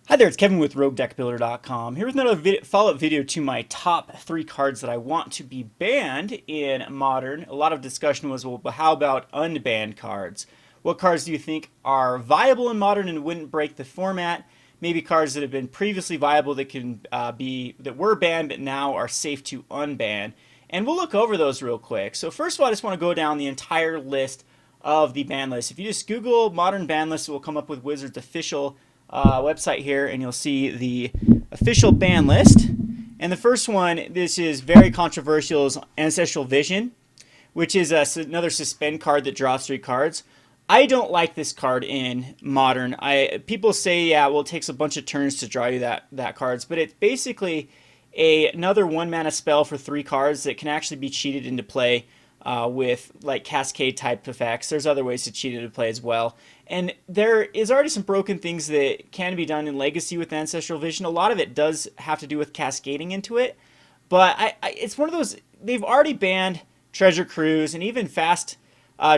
Hi there, it's Kevin with RogueDeckBuilder.com. Here with another follow-up video to my top 3 cards that I want to be banned in Modern. A lot of discussion was, well, how about unbanned cards? What cards do you think are viable in Modern and wouldn't break the format? Maybe cards that have been previously viable that can that were banned but now are safe to unban. And we'll look over those real quick. So first of all, I just want to go down the entire list of the ban list. If you just Google Modern ban list, it will come up with Wizards official website here, and you'll see the official ban list. And the first one, this is very controversial, is Ancestral Vision, which is another suspend card that draws 3 cards. I don't like this card in Modern. People say, yeah, well, it takes a bunch of turns to draw you that cards, but it's basically another 1-mana spell for 3 cards that can actually be cheated into play with like cascade type effects. There's other ways to cheat into play as well. And there is already some broken things that can be done in Legacy with Ancestral Vision. A lot of it does have to do with cascading into it. But it's one of those, they've already banned Treasure Cruise and even fast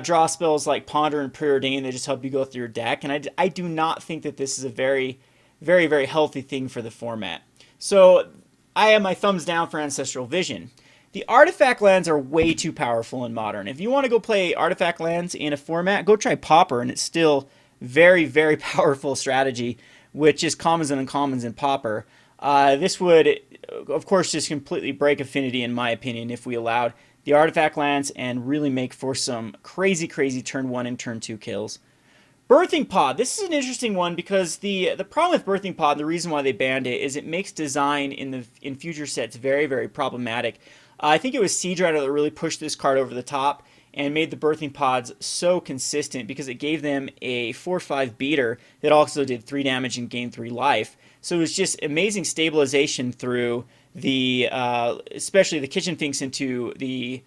draw spells like Ponder and Preordain that just help you go through your deck. And I do not think that this is a very, very, very healthy thing for the format. So I have my thumbs down for Ancestral Vision. The artifact lands are way too powerful in Modern. If you want to go play artifact lands in a format, go try Pauper, and it's still very, very powerful strategy, which is commons and uncommons in Pauper. This would, of course, just completely break Affinity, in my opinion, if we allowed the artifact lands and really make for some crazy, crazy turn 1 and turn 2 kills. Birthing Pod. This is an interesting one because the problem with Birthing Pod, the reason why they banned it, is it makes design in future sets very, very problematic. I think it was Siege Rider that really pushed this card over the top and made the Birthing Pods so consistent because it gave them a 4/5 beater that also did 3 damage and gained 3 life. So it was just amazing stabilization through the, especially the Kitchen Finks into the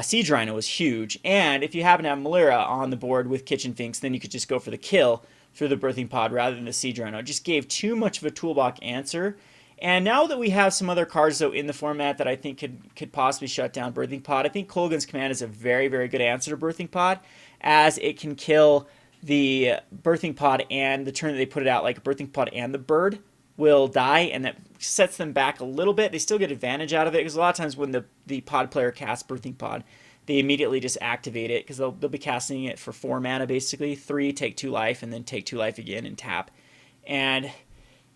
Siege Rhino was huge. And if you happen to have Malira on the board with Kitchen Finks, then you could just go for the kill through the Birthing Pod rather than the Siege Rhino. It just gave too much of a toolbox answer. And now that we have some other cards, though, in the format that I think could possibly shut down Birthing Pod, I think Kolaghan's Command is a very, very good answer to Birthing Pod, as it can kill the Birthing Pod and the turn that they put it out, like Birthing Pod and the bird will die, and that sets them back a little bit. They still get advantage out of it, because a lot of times when the pod player casts Birthing Pod, they immediately just activate it, because they'll be casting it for 4 mana, basically. 3, take 2 life, and then take 2 life again and tap. And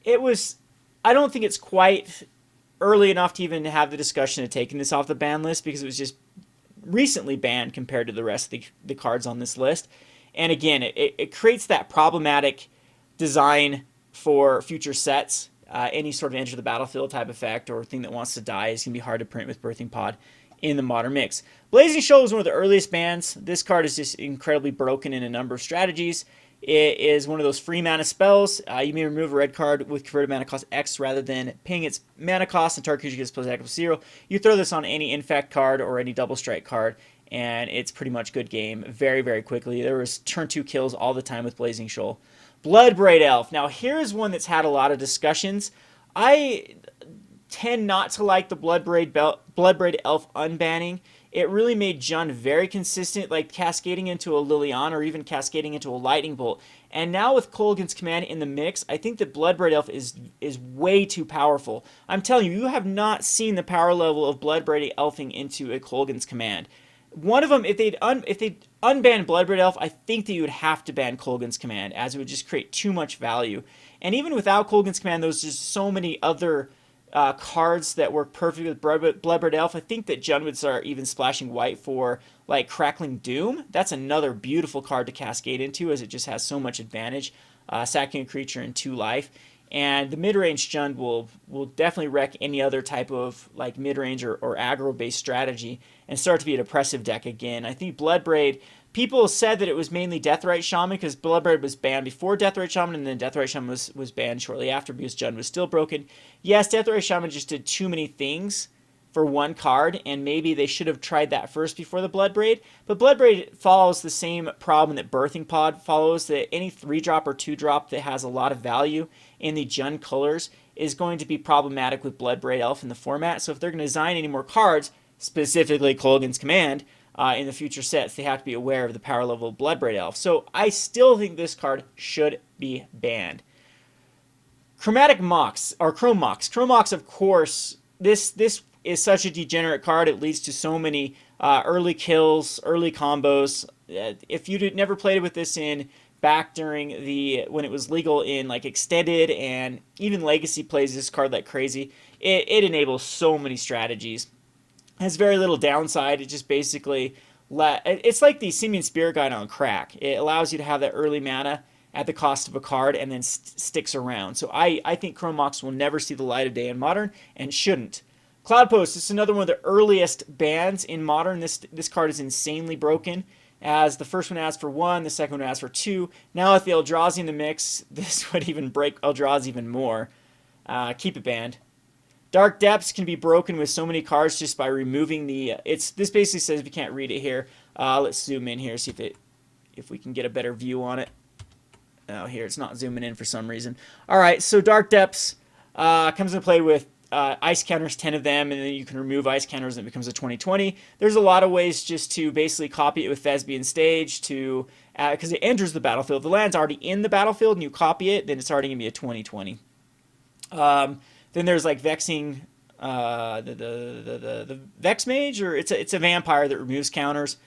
it was... I don't think it's quite early enough to even have the discussion of taking this off the ban list because it was just recently banned compared to the rest of the cards on this list. And again, it creates that problematic design for future sets. Any sort of enter the battlefield type effect or thing that wants to die is going to be hard to print with Birthing Pod in the Modern mix. Blazing Shoal was one of the earliest bans. This card is just incredibly broken in a number of strategies. It is one of those free mana spells. You may remove a red card with converted mana cost X rather than paying its mana cost, and target creature gets plus equals 0. You throw this on any Infect card or any Double Strike card, and it's pretty much good game very, very quickly. There was turn 2 kills all the time with Blazing Shoal. Bloodbraid Elf. Now, here's one that's had a lot of discussions. I tend not to like the Bloodbraid Elf unbanning. It really made Jund very consistent, like cascading into a Liliana or even cascading into a Lightning Bolt. And now with Kolaghan's Command in the mix, I think that Bloodbraid Elf is way too powerful. I'm telling you, you have not seen the power level of Bloodbraid Elfing into a Kolaghan's Command. One of them, if they'd unban Bloodbraid Elf, I think that you would have to ban Kolaghan's Command, as it would just create too much value. And even without Kolaghan's Command, there's just so many other cards that work perfectly with Bloodbraid Elf. I think that Jund would start even splashing white for like Crackling Doom. That's another beautiful card to cascade into, as it just has so much advantage, sacking a creature in 2 life. And the mid-range Jund will definitely wreck any other type of like mid-range or aggro-based strategy and start to be an oppressive deck again. I think Bloodbraid, people said that it was mainly Deathrite Shaman because Bloodbraid was banned before Deathrite Shaman, and then Deathrite Shaman was banned shortly after because Jund was still broken. Yes, Deathrite Shaman just did too many things for one card, and maybe they should have tried that first before the Bloodbraid. But Bloodbraid follows the same problem that Birthing Pod follows, that any 3-drop or 2-drop that has a lot of value in the Jund colors is going to be problematic with Bloodbraid Elf in the format. So if they're going to design any more cards, specifically Kolaghan's Command, in the future sets, they have to be aware of the power level of Bloodbraid Elf. So I still think this card should be banned. Chromatic Mox, or Chrome Mox. Chrome Mox, of course, this is such a degenerate card. It leads to so many early kills, early combos. If you never played with this in back during when it was legal in like extended and even legacy plays this card like crazy, it enables so many strategies. It has very little downside. It just basically it's like the Simian Spirit Guide on crack. It allows you to have that early mana at the cost of a card and then sticks around. So I think Chrome Mox will never see the light of day in Modern and shouldn't. Cloudpost, this is another one of the earliest bans in Modern. This card is insanely broken, as the first one asks for 1, the second one asks for 2. Now with the Eldrazi in the mix, this would even break Eldrazi even more. Keep it banned. Dark Depths can be broken with so many cards just by removing the... This basically says, if you can't read it here, let's zoom in here, see if we can get a better view on it. Oh, here, it's not zooming in for some reason. All right, so Dark Depths comes into play with ice counters, 10 of them, and then you can remove ice counters and it becomes a 20/20. There's a lot of ways just to basically copy it with Thespian Stage to because it enters the battlefield. The land's already in the battlefield and you copy it, then it's already going to be a 20/20. Then there's like Vexing, the Vex Mage, or it's a vampire that removes counters.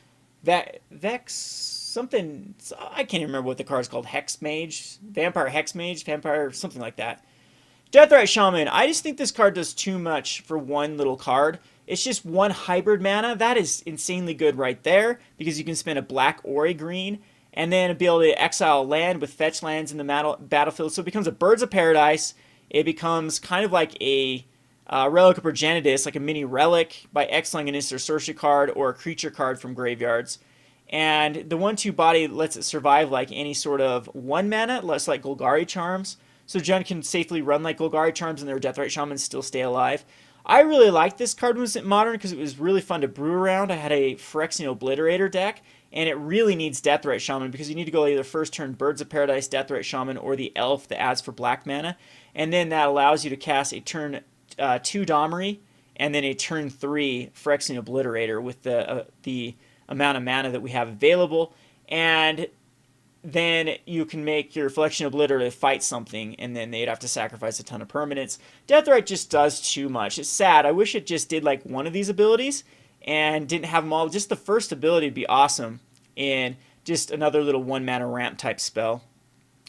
Vex something, I can't even remember what the card's called. Hex Mage, Vampire Hex Mage, Vampire, something like that. Deathrite Shaman, I just think this card does too much for one little card. It's just one hybrid mana. That is insanely good right there, because you can spend a black or a green, and then be able to exile land with fetch lands in the battlefield. So it becomes a Birds of Paradise. It becomes kind of like a Relic of Progenitus, like a mini relic, by exiling an instant sorcery card or a creature card from graveyards. And the 1/2 body lets it survive like any sort of 1 mana, less like Golgari Charms. So Jen can safely run like Golgari Charms and their Deathrite Shamans still stay alive. I really liked this card when it was in Modern because it was really fun to brew around. I had a Phyrexian Obliterator deck, and it really needs Deathrite Shaman because you need to go either first turn Birds of Paradise, Deathrite Shaman, or the Elf that adds for black mana. And then that allows you to cast a turn 2 Domri and then a turn 3 Phyrexian Obliterator with the amount of mana that we have available. And then you can make your Phyrexian Obliterator fight something, and then they'd have to sacrifice a ton of permanents. Deathrite just does too much. It's sad. I wish it just did like one of these abilities and didn't have them all. Just the first ability would be awesome, and just another little 1 mana ramp type spell.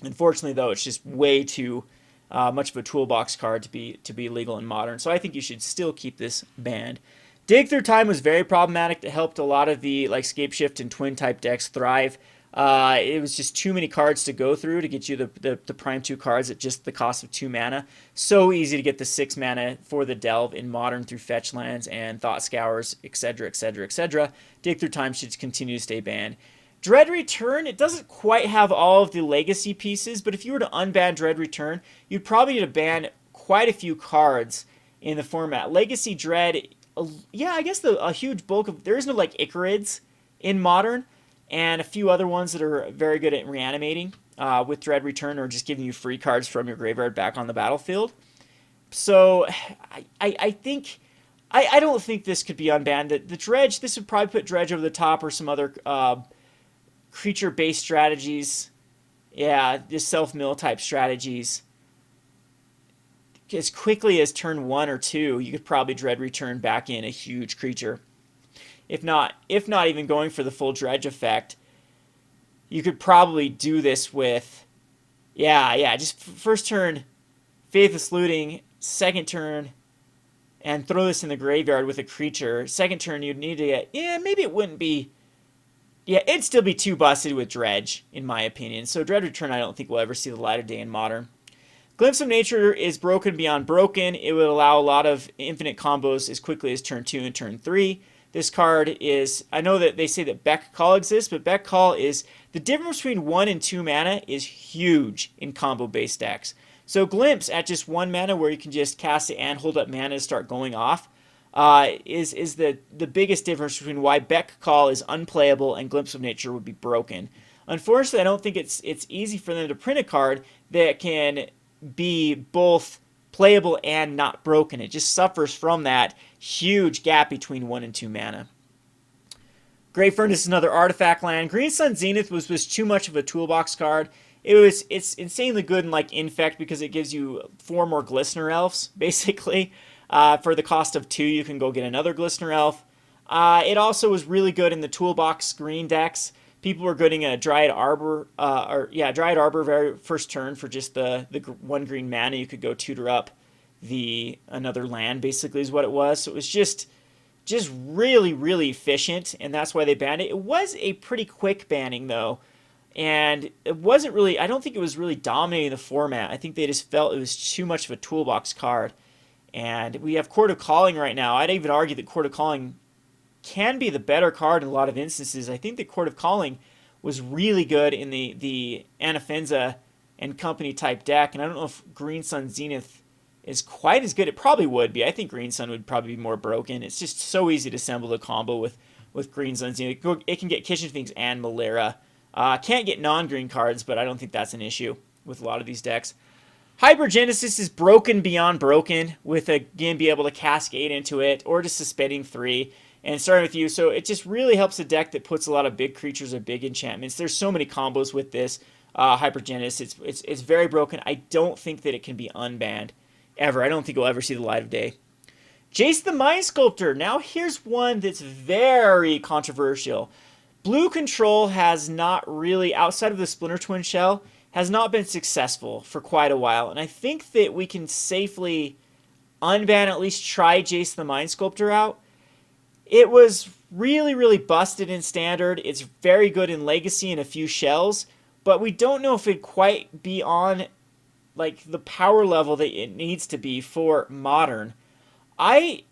Unfortunately, though, it's just way too much of a toolbox card to be legal in Modern. So I think you should still keep this banned. Dig Through Time was very problematic. It helped a lot of the like Scapeshift and Twin type decks thrive. It was just too many cards to go through to get you the prime 2 cards at just the cost of 2 mana. So easy to get the 6 mana for the Delve in Modern through fetch lands and Thought Scours, etc., etc., etc. Dig Through Time should continue to stay banned. Dread Return, it doesn't quite have all of the legacy pieces, but if you were to unban Dread Return, you'd probably need to ban quite a few cards in the format. Legacy Dread, yeah, I guess a huge bulk of... There is no, like, Icarids in Modern, and a few other ones that are very good at reanimating with Dread Return or just giving you free cards from your graveyard back on the battlefield. So, I think... I don't think this could be unbanned. The Dredge, this would probably put Dredge over the top, or some other... creature-based strategies, yeah, just self-mill type strategies. As quickly as turn 1 or 2, you could probably Dread Return back in a huge creature. If not even going for the full Dredge effect, you could probably do this with, just first turn, Faithless Looting, second turn, and throw this in the graveyard with a creature. Second turn, you'd need to get, maybe it wouldn't be... Yeah, it'd still be too busted with Dredge, in my opinion. So Dread Return, I don't think will ever see the light of day in Modern. Glimpse of Nature is broken beyond broken. It would allow a lot of infinite combos as quickly as turn 2 and turn 3. This card is... I know that they say that Beck Call exists, but Beck Call is... The difference between 1 and 2 mana is huge in combo-based decks. So Glimpse at just 1 mana, where you can just cast it and hold up mana to start going off, is the biggest difference between why Beck Call is unplayable and Glimpse of Nature would be broken. Unfortunately, I don't think it's easy for them to print a card that can be both playable and not broken. It just suffers from that huge gap between 1 and 2 mana. Grey Furnace is another artifact land. Green Sun Zenith was too much of a toolbox card. it's insanely good in like Infect because it gives you 4 more Glistener Elves, basically. For the cost of 2, you can go get another Glistener Elf. It also was really good in the toolbox green decks. People were getting a Dryad Arbor, Dryad Arbor very first turn for just the 1 green mana. You could go tutor up another land, basically, is what it was. So it was just really, really efficient, and that's why they banned it. It was a pretty quick banning, though, and it wasn't really, I don't think it was really dominating the format. I think they just felt it was too much of a toolbox card. And we have Court of Calling right now. I'd even argue that Court of Calling can be the better card in a lot of instances. I think the Court of Calling was really good in the Anafenza and company type deck, and I don't know if Green Sun Zenith is quite as good. It probably would be. I think Green Sun would probably be more broken. It's just so easy to assemble the combo with Green Sun Zenith. It can get Kitchen Finks and Malera. Can't get non-green cards, but I don't think that's an issue with a lot of these decks. Hypergenesis is broken beyond broken, with again be able to cascade into it or just suspending 3 and starting with you. So it just really helps a deck that puts a lot of big creatures or big enchantments. There's so many combos with this Hypergenesis. It's very broken. I don't think that it can be unbanned ever. I don't think it'll ever see the light of day. Jace the Mindsculptor. Now here's one that's very controversial. Blue Control has not really, outside of the Splinter Twin shell, has not been successful for quite a while. And I think that we can safely unban, at least try Jace the Mindsculptor out. It was really, really busted in Standard. It's very good in Legacy and a few shells. But we don't know if it'd quite be on like the power level that it needs to be for Modern. I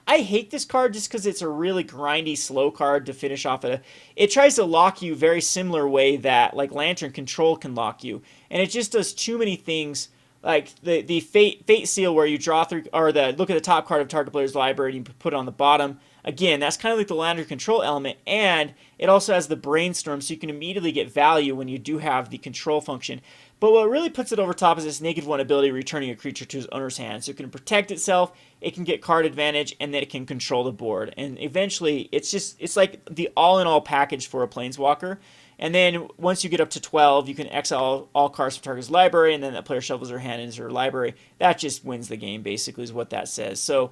hate this card just because it's a really grindy, slow card to finish off. It tries to lock you very similar way that like Lantern Control can lock you, and it just does too many things. Like the Fate Seal, where you draw 3, or look at the top card of target player's library and you put it on the bottom. Again, that's kind of like the Lantern Control element, and it also has the Brainstorm, so you can immediately get value when you do have the control function. But what really puts it over top is this -1 ability, returning a creature to its owner's hand. So it can protect itself, it can get card advantage, and then it can control the board. And eventually, it's like the all-in-all package for a Planeswalker. And then once you get up to 12, you can exile all cards from target's library, and then that player shovels their hand into their library. That just wins the game, basically, is what that says. So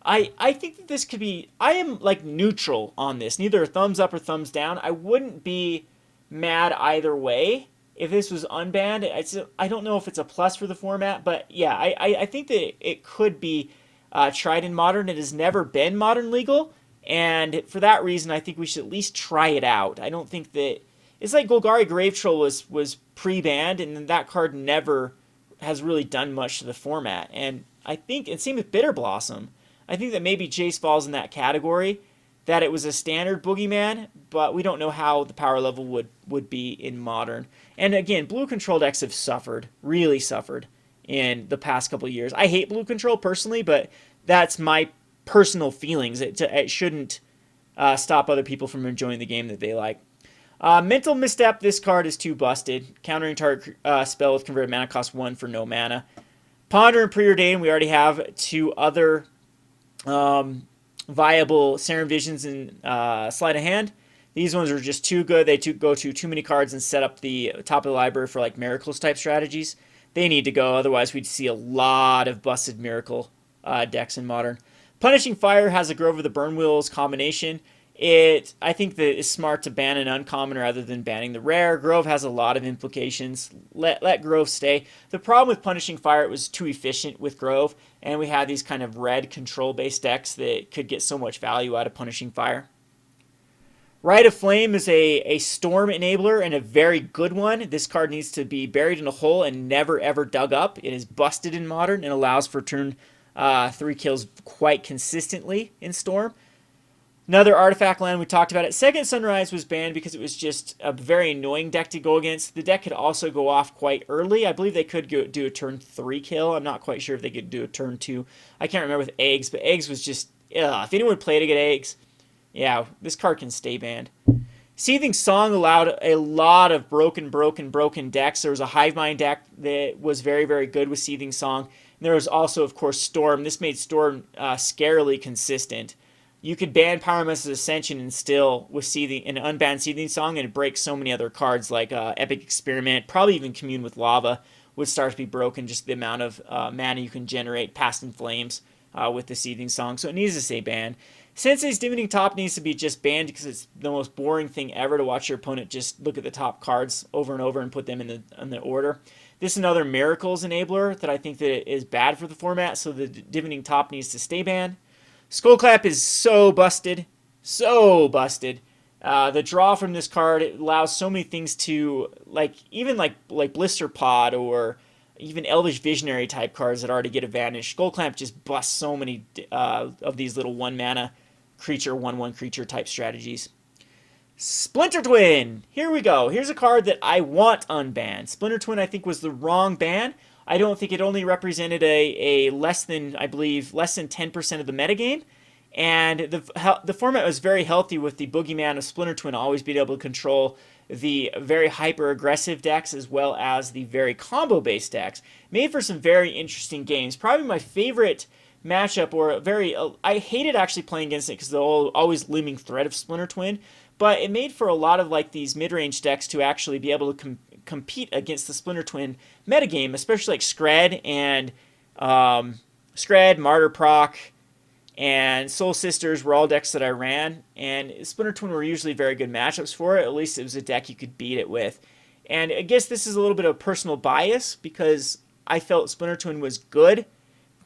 I think that this could be, I am like neutral on this, neither a thumbs up or thumbs down. I wouldn't be mad either way if this was unbanned. I don't know if it's a plus for the format, but yeah, I think that it could be tried in Modern. It has never been Modern legal, and for that reason, I think we should at least try it out. I don't think that, it's like Golgari Grave Troll was pre-banned, and that card never has really done much to the format. And I think, and same with Bitter Blossom, I think that maybe Jace falls in that category, that it was a standard boogeyman, but we don't know how the power level would be in Modern. And again, blue control decks have suffered, really suffered, in the past couple of years. I hate blue control personally, but that's my personal feelings. It shouldn't stop other people from enjoying the game that they like. Mental Misstep, this card is too busted. Countering target spell with converted mana cost 1 for no mana. Ponder and Preordain, we already have 2 other viable Serum Visions in Sleight of Hand. These ones are just too good. They go to too many cards and set up the top of the library for like Miracles type strategies. They need to go, otherwise we'd see a lot of busted Miracle decks in Modern. Punishing Fire has a Grove of the Burn Wheels combination. I think that it's smart to ban an uncommon rather than banning the rare. Grove has a lot of implications. Let Grove stay. The problem with Punishing Fire, it was too efficient with Grove, and we had these kind of red control-based decks that could get so much value out of Punishing Fire. Rite of Flame is a storm enabler and a very good one. This card needs to be buried in a hole and never ever dug up. It is busted in Modern and allows for turn 3 kills quite consistently in Storm. Another artifact land, we talked about it. Second Sunrise was banned because it was just a very annoying deck to go against. The deck could also go off quite early. I believe they could do a turn 3 kill. I'm not quite sure if they could do a turn 2. I can't remember with Eggs, but Eggs was just, if anyone played to get Eggs, yeah, this card can stay banned. Seething Song allowed a lot of broken decks. There was a Hivemind deck that was very, very good with Seething Song. And there was also, of course, Storm. This made Storm scarily consistent. You could ban Pyromancer's Ascension and still, with Seething, an unbanned Seething Song, and it breaks so many other cards like Epic Experiment, probably even Commune with Lava would start to be broken, just the amount of mana you can generate past in Flames with the Seething Song, so it needs to stay banned. Sensei's Divining Top needs to be just banned because it's the most boring thing ever to watch your opponent just look at the top cards over and over and put them in the order. This is another Miracles enabler that I think that is bad for the format, so the Divining Top needs to stay banned. Skullclap is so busted. So busted. The draw from this card, it allows so many things to, even Blister Pod or even Elvish Visionary type cards that already get advantage. Skullclamp just busts so many of these little 1-mana creature, 1/1 creature type strategies. Splinter Twin! Here we go. Here's a card that I want unbanned. Splinter Twin, I think, was the wrong ban. I don't think it only represented a less than 10% of the metagame. And the format was very healthy with the Boogeyman of Splinter Twin always being able to control the very hyper-aggressive decks as well as the very combo-based decks. Made for some very interesting games. Probably my favorite matchup, or I hated actually playing against it because the always looming threat of Splinter Twin. But it made for a lot of these mid-range decks to actually be able to compete against the Splinter Twin metagame, especially like Skred and Martyr Proc, and Soul Sisters were all decks that I ran, and Splinter Twin were usually very good matchups for it. At least it was a deck you could beat it with. And I guess this is a little bit of personal bias because I felt Splinter Twin was good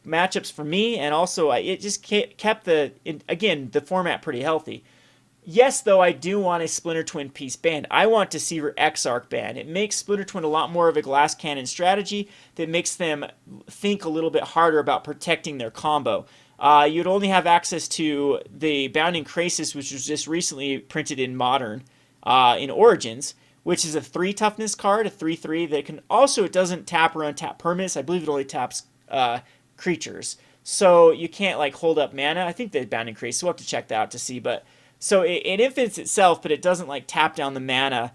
matchups for me, and also it just kept the format pretty healthy. Yes, though, I do want a Splinter Twin piece banned. I want Deceiver Exarch banned. It makes Splinter Twin a lot more of a glass cannon strategy that makes them think a little bit harder about protecting their combo. You'd only have access to the Bounding Krasis, which was just recently printed in Modern, in Origins, which is a 3 toughness card, a 3/3 that can also, it doesn't tap or untap permanents. I believe it only taps creatures. So you can't hold up mana. I think the Bounding Krasis, we'll have to check that out to see, but so it infinites itself, but it doesn't tap down the mana.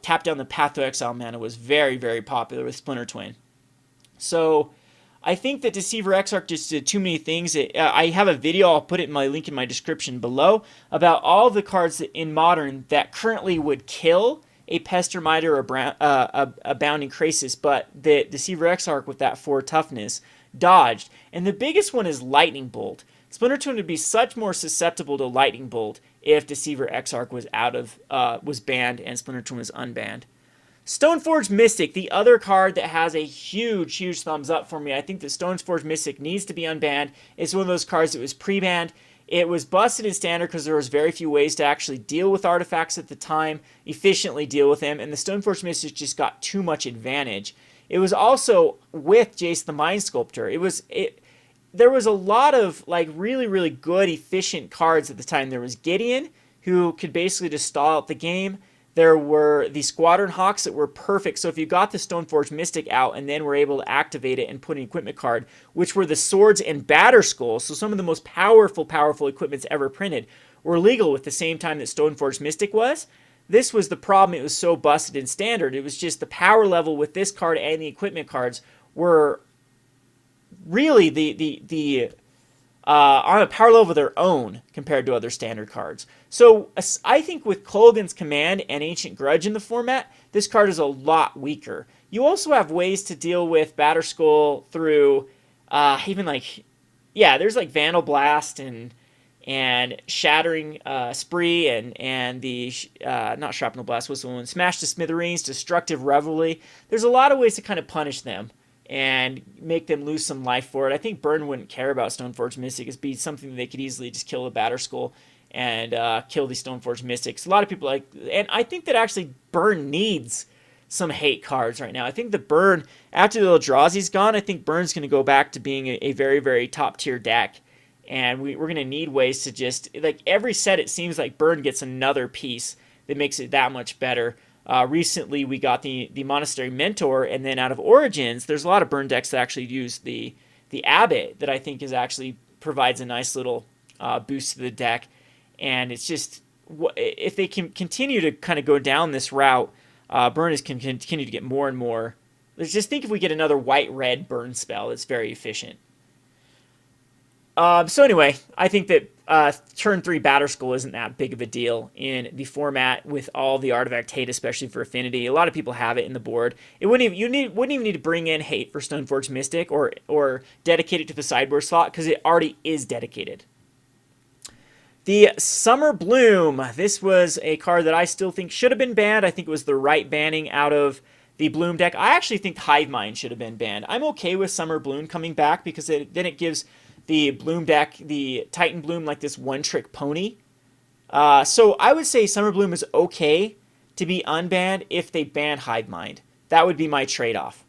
Tap down the Path to Exile mana was very, very popular with Splinter Twin. So I think that Deceiver Exarch just did too many things. I have a video, I'll put it in my link in my description below, about all the cards in Modern that currently would kill a Pestermiter or a Bounding Krasis, but the Deceiver Exarch with that 4 toughness dodged. And the biggest one is Lightning Bolt. Splinter Twin would be such more susceptible to Lightning Bolt if Deceiver Exarch was banned and Splinter Twin was unbanned. Stoneforge Mystic, the other card that has a huge, huge thumbs up for me. I think that Stoneforge Mystic needs to be unbanned. It's one of those cards that was pre-banned. It was busted in Standard because there was very few ways to actually deal with artifacts at the time, efficiently deal with them, and the Stoneforge Mystic just got too much advantage. It was also with Jace the Mindsculptor. There was a lot of really, really good, efficient cards at the time. There was Gideon, who could basically just stall out the game. There were the Squadron Hawks that were perfect. So if you got the Stoneforge Mystic out and then were able to activate it and put an equipment card, which were the Swords and Batterskull, so some of the most powerful equipments ever printed, were legal with the same time that Stoneforge Mystic was. This was the problem. It was so busted in Standard. It was just the power level with this card and the equipment cards were really on a power level of their own compared to other Standard cards. So I think with Kolaghan's Command and Ancient Grudge in the format, this card is a lot weaker. You also have ways to deal with Batterskull through there's Vandal Blast and Shattering Spree and the not Shrapnel Blast, was the one, Smash to Smithereens, Destructive Revelry. There's a lot of ways to kind of punish them and make them lose some life for it. I think Burn wouldn't care about Stoneforge Mystic. It'd be something that they could easily just kill the Batterskull and kill the Stoneforge Mystics. A lot of people and I think that actually Burn needs some hate cards right now. I think the Burn, after the Eldrazi's gone, I think Burn's going to go back to being a very, very top tier deck. And we're going to need ways to just, every set it seems like Burn gets another piece that makes it that much better. Recently, we got the Monastery Mentor, and then out of Origins, there's a lot of Burn decks that actually use the Abbot that I think provides a nice little boost to the deck. And it's just, if they can continue to kind of go down this route, Burn can continue to get more and more. Let's just think if we get another white-red Burn spell, it's very efficient. So anyway, I think that turn 3 Batterskull isn't that big of a deal in the format with all the artifact hate, especially for affinity. A lot of people have it in the board. It wouldn't even, wouldn't even need to bring in hate for Stoneforge Mystic or dedicate it to the sideboard slot because it already is dedicated. The Summer Bloom. This was a card that I still think should have been banned. I think it was the right banning out of the Bloom deck. I actually think Hive Mind should have been banned. I'm okay with Summer Bloom coming back because then it gives the Bloom deck, the Titan Bloom, like this one-trick pony. So I would say Summer Bloom is okay to be unbanned if they ban Hive Mind. That would be my trade-off.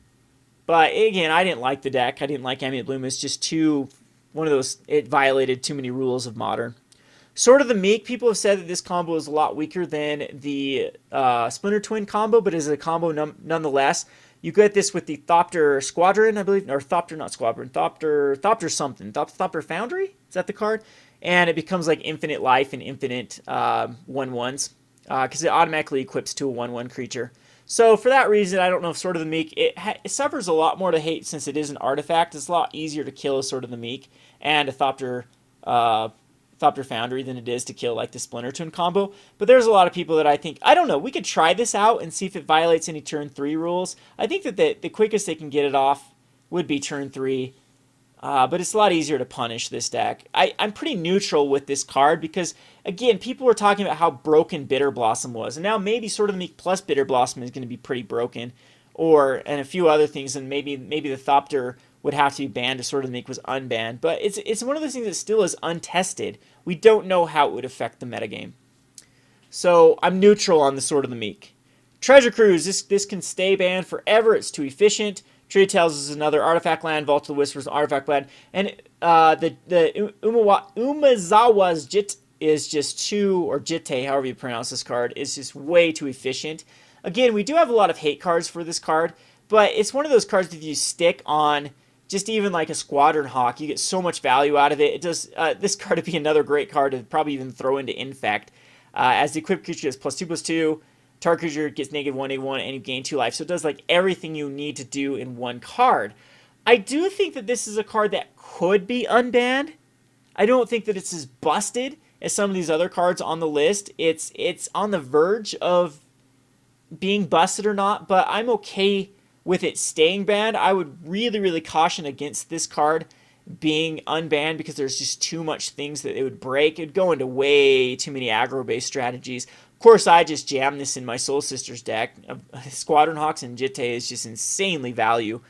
But again, I didn't like the deck. I didn't like Amulet Bloom. It's just one of those, it violated too many rules of Modern. Sword of the Meek, people have said that this combo is a lot weaker than the Splinter Twin combo, but is a combo nonetheless. You get this with the Thopter Squadron, I believe, or Thopter, not Squadron, Thopter something, Thopter Foundry? Is that the card? And it becomes like infinite life and infinite 1/1s, because it automatically equips to a 1/1 creature. So for that reason, I don't know if Sword of the Meek, it suffers a lot more to hate since it is an artifact. It's a lot easier to kill a Sword of the Meek and a Thopter Foundry than it is to kill like the Splinter Twin combo. But there's a lot of people that I think, I don't know, we could try this out and see if it violates any turn 3 rules. I think that the quickest they can get it off would be turn 3. But it's a lot easier to punish this deck. I'm pretty neutral with this card because, again, people were talking about how broken Bitter Blossom was. And now maybe Sword of the Meek plus Bitter Blossom is going to be pretty broken. And a few other things. And maybe the Thopter would have to be banned to Sword of the Meek was unbanned. But it's one of those things that still is untested. We don't know how it would affect the metagame. So I'm neutral on the Sword of the Meek. Treasure Cruise. This can stay banned forever. It's too efficient. Treaty Tales is another artifact land. Vault of the Whispers, artifact land. And the Umezawa's Jit is just too, or Jitte, however you pronounce this card, is just way too efficient. Again, we do have a lot of hate cards for this card, but it's one of those cards that if you stick on just even like a Squadron Hawk, you get so much value out of it. It does. This card would be another great card to probably even throw into Infect. As the equipped creature is +2/+2, target creature gets -1/-1, and you gain 2 life. So it does like everything you need to do in one card. I do think that this is a card that could be unbanned. I don't think that it's as busted as some of these other cards on the list. It's on the verge of being busted or not, but I'm okay with it staying banned. I would really, really caution against this card being unbanned because there's just too much things that it would break. It would go into way too many aggro-based strategies. Of course, I just jammed this in my Soul Sisters deck. Squadron Hawks and Jitte is just insanely value.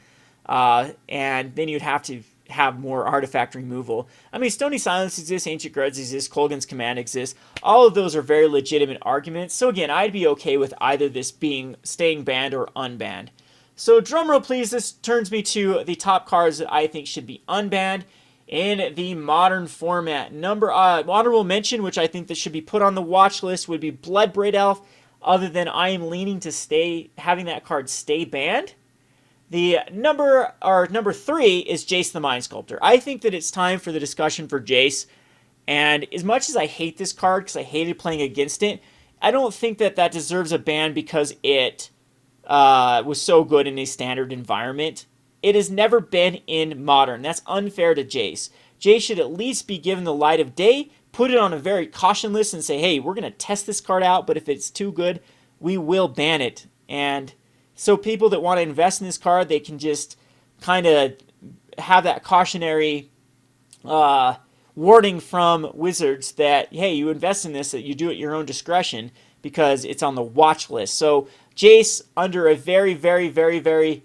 And then you'd have to have more artifact removal. I mean, Stony Silence exists, Ancient Grudge exists, Kolaghan's Command exists. All of those are very legitimate arguments. So again, I'd be okay with either this staying banned or unbanned. So drumroll please, this turns me to the top cards that I think should be unbanned in the Modern format. Honorable mention, which I think that should be put on the watch list, would be Bloodbraid Elf, other than I am leaning to having that card stay banned. The number 3 is Jace the Mindsculptor. I think that it's time for the discussion for Jace, and as much as I hate this card because I hated playing against it, I don't think that deserves a ban because it was so good in a standard environment. It has never been in Modern. That's unfair to Jace. Jace should at least be given the light of day, put it on a very caution list and say, hey, we're going to test this card out, but if it's too good, we will ban it. And so people that want to invest in this card, they can just kind of have that cautionary warning from Wizards that, hey, you invest in this, that you do at your own discretion because it's on the watch list. So Jace, under a very, very, very, very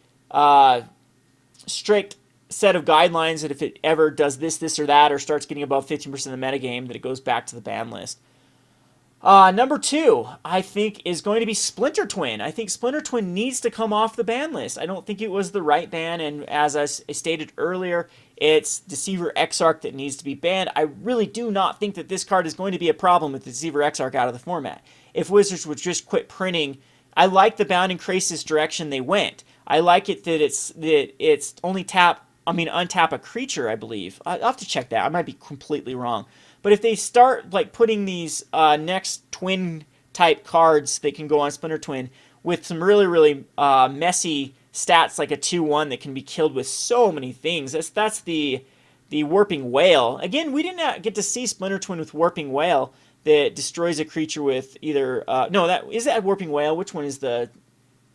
strict set of guidelines that if it ever does this, or that, or starts getting above 15% of the metagame, that it goes back to the ban list. Number 2, I think, is going to be Splinter Twin. I think Splinter Twin needs to come off the ban list. I don't think it was the right ban, and as I stated earlier, it's Deceiver Exarch that needs to be banned. I really do not think that this card is going to be a problem with Deceiver Exarch out of the format. If Wizards would just quit printing, I like the Bounding Crisis direction they went. I like it that it's only untap a creature, I believe. I'll have to check that. I might be completely wrong. But if they start like putting these next twin type cards that can go on Splinter Twin with some really, really messy stats like a 2/1 that can be killed with so many things, that's the the Warping Whale. Again, we didn't get to see Splinter Twin with Warping Whale that destroys a creature with either... no, is that Warping Whale? Which one is the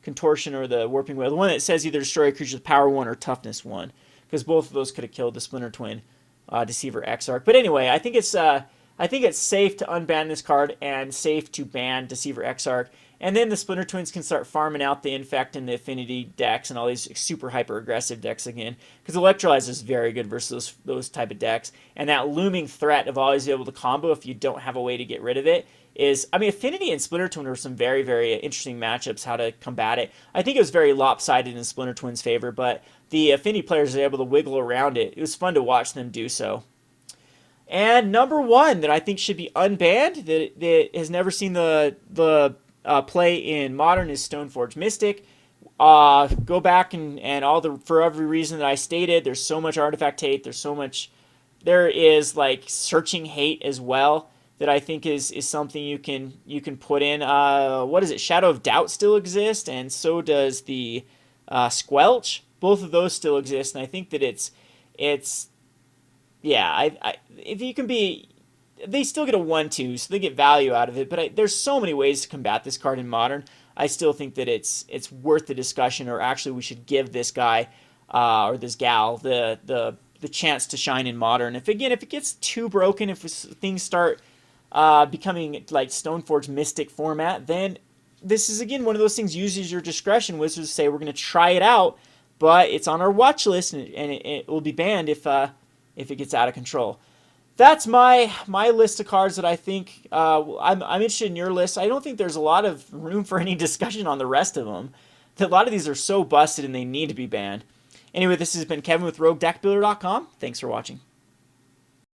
Contortion or the Warping Whale? The one that says either destroy a creature with Power 1 or Toughness 1. Because both of those could have killed the Splinter Twin Deceiver Exarch. But anyway, I think it's safe to unban this card and safe to ban Deceiver Exarch. And then the Splinter Twins can start farming out the Infect and the Affinity decks and all these super hyper aggressive decks again. Because Electrolyze is very good versus those type of decks. And that looming threat of always being able to combo if you don't have a way to get rid of it is... I mean, Affinity and Splinter Twin are some very, very interesting matchups, how to combat it. I think it was very lopsided in Splinter Twin's favor, but the Affinity players are able to wiggle around it. It was fun to watch them do so. And number one that I think should be unbanned, that has never seen the play in Modern, is Stoneforge Mystic. Go back and for every reason that I stated, there's so much artifact hate, there is like searching hate as well that I think is something you can put in. What is it? Shadow of Doubt still exists, and so does the Squelch. Both of those still exist, and I think that it's yeah, if you can be, they still get a 1/2, so they get value out of it. But there's so many ways to combat this card in Modern. I still think that it's worth the discussion, or actually we should give this guy or this gal the chance to shine in Modern. If it gets too broken, if things start becoming like Stoneforge Mystic format, then this is again one of those things. Use your discretion. Wizards say we're going to try it out, but it's on our watch list, and it will be banned if it gets out of control. That's my list of cards that I think I'm interested in your list. I don't think there's a lot of room for any discussion on the rest of them. A lot of these are so busted and they need to be banned. Anyway, this has been Kevin with RogueDeckBuilder.com. Thanks for watching.